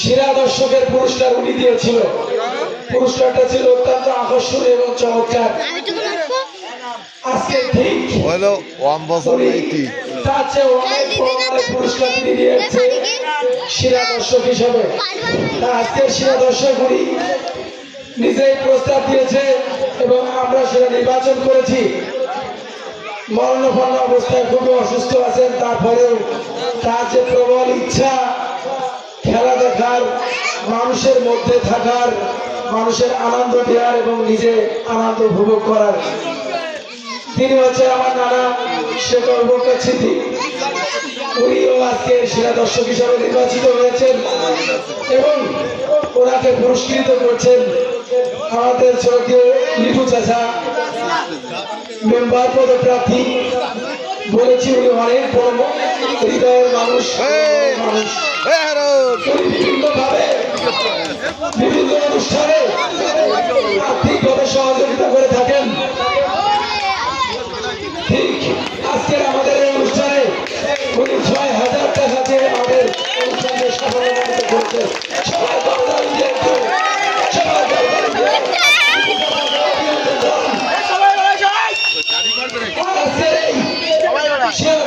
সেরা দর্শকের পুরস্কার উনি দিয়েছিল। পুরস্কারটা ছিল অত্যন্ত আকর্ষণীয় এবং চমৎকার। আজকে ঠিক তার চেয়ে অনেক পুরস্কার তিনি দিয়েছে সেরা দর্শক হিসাবে। আজকে সেরা দর্শক উনি নিজেই প্রস্তাব দিয়েছে এবং আমরা সেটা নির্বাচন করেছি। মরণাপন্ন অবস্থায় খুবই অসুস্থ আছেন, তারপরেও তার যে প্রবল ইচ্ছা খেলা দেখার, মানুষের মধ্যে থাকার, মানুষের আনন্দ দেওয়ার এবং নিজে আনন্দ উপভোগ করার, তিনি হচ্ছে আমার নানা শেখর মুখার্জি। উনিও আজকে সেরা দর্শক হিসাবে নির্বাচিত হয়েছেন এবং ওনাকে পুরস্কৃত করছেন আমাদের স্বর্গীয় লিটু চাচা, মেম্বার পদপ্রার্থী। বলেছি উনি অনেক বড় হৃদয়ের মানুষ। বিভিন্নভাবে বিভিন্ন অনুষ্ঠানে আর্থিকভাবে সহযোগিতা করে থাকেন। ঠিক আজকের আমাদের এই অনুষ্ঠানে উনি ৬,০০০ টাকা দিয়ে আমাদের অনুষ্ঠানে সফলতা করেছেন। সবাই দরদারি দিয়ে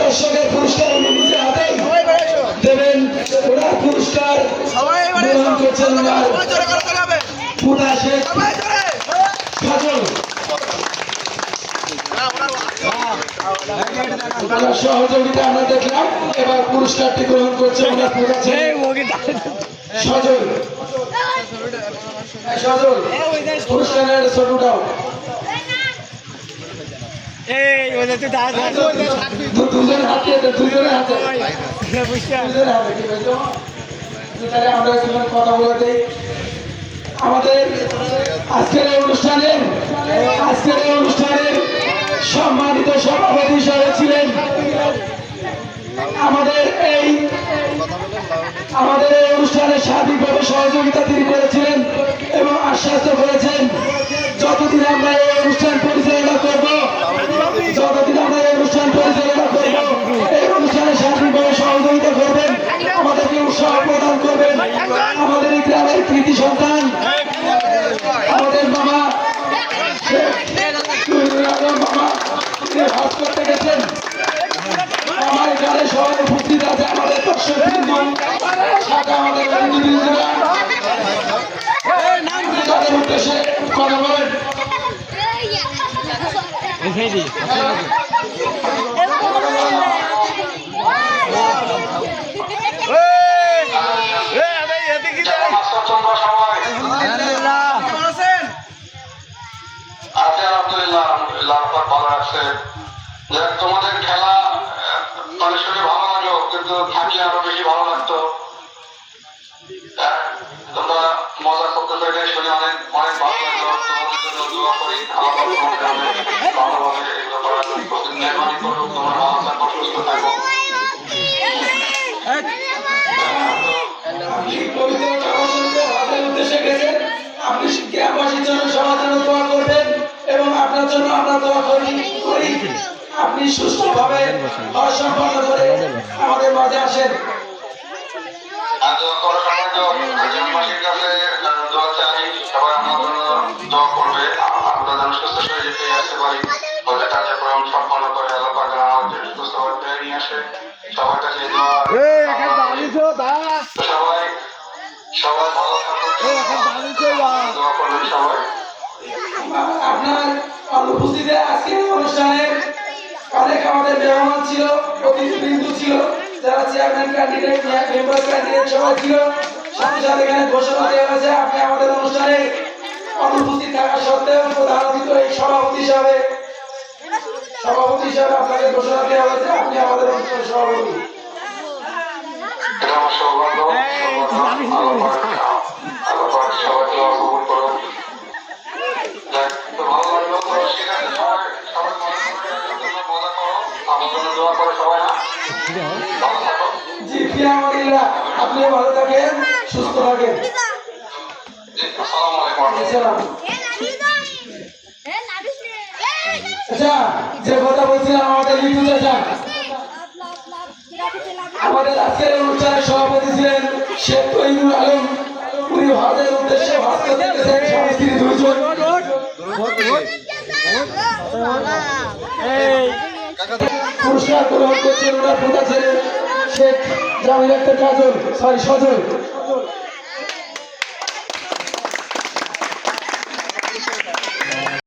দর্শকের পুরস্কার উনি নিজে হাতেই দেবেন। ওনার পুরস্কার গ্রহণ করছেন সহযোগিতা আমরা দেখলাম। এবার পুরস্কারটি গ্রহণ করছে ওনার সজল। সজল পুরস্কারের ছোটটাও দুজনের হাতে আমরা কথা বলতে আমাদের আজকের এই অনুষ্ঠানের সম্মানিত সভাপতি হিসাবে ছিলেন আমাদের এই অনুষ্ঠানে সার্বিকভাবে সহযোগিতা তিনি করেছিলেন এবং আশ্বাস করেছেন যতদিন আমরা এই অনুষ্ঠান পরিচালনা করব, এই অনুষ্ঠানে সার্বিকভাবে সহযোগিতা করবেন, আমাদেরকে উৎসাহ প্রদান করবেন। আমাদের এই গ্রামের কৃতি সন্তান আমাদের মামা হজ করতে গেছেন। আমার এখানে সবাই উপস্থিত আছে আমাদের দর্শক সাথে আমাদের তাদের উদ্দেশ্যে কথা বলেন। তোমাদের খেলা মানে শুনে ভালো লাগলো, কিন্তু থাকলে আরো বেশি ভালো লাগতো। তোমরা মজা করতে পেরে শুনে অনেক অনেক ভালো লাগলো। তোমাদের জন্য দোয়া করি ভালোভাবে এগুলো করার মেহরবানি করো। তোমরা ভালো থাকো, সুস্থ থাকো। আপনি গ্রামবাসীর জন্য সবার জন্য দোয়া করবেন এবং আপনার জন্য আমরা দোয়া করি। আপনি সুস্থভাবে সম্পন্ন করে আমাদের মাঝে আসেন। গ্রামবাসীর কাছে দোয়া চাই, সবাই আমার জন্য দোয়া করবে। আমরা যেন সুস্থ শরীরে পেয়ে আসতে পারি, বলে কার্যক্রম সম্পন্ন করে আল্লাহ পাক যেন আমাদের সুস্থভাবে পেয়ে নিয়ে আসে। সবার কাছে সবাই ভালো থাকুন, দোয়া করবেন সবাই। আপনার অনুপস্থিতিতে আজকের অনুষ্ঠানে অনেক আমাদের মেহমান ছিল, অতিথিবৃন্দ ছিল, যারা চেয়ারম্যান ক্যান্ডিডেট, মেম্বার ক্যান্ডিডেট সবাই ছিল। সাথে সাথে এখানে ঘোষণা দেওয়া হয়েছে আপনি আমাদের অনুষ্ঠানে অনুপস্থিত থাকা সত্ত্বেও প্রধান অতিথি এই সভাপতি হিসাবে আপনাকে ঘোষণা দেওয়া হয়েছে আপনি আমাদের অনুষ্ঠানের সভাপতি। জি ফিয়ামানিল্লাহ, আপনি ভালো থাকেন, সুস্থ থাকেন। আচ্ছা, যে কথা বলছিলাম আমাদের লিটু চাচা আমাদের আজকের অনুষ্ঠানের সভাপতি ছিলেন। শেখ তৈমুর আলম উনি হজের উদ্দেশ্যে হজ করতে গেছেন স্বামী স্ত্রী দুইজন। পুরস্কার গ্রহণ করছেন ওনার প্রধান ছেলে শেখ জামিল আক্তার কাজল সজল।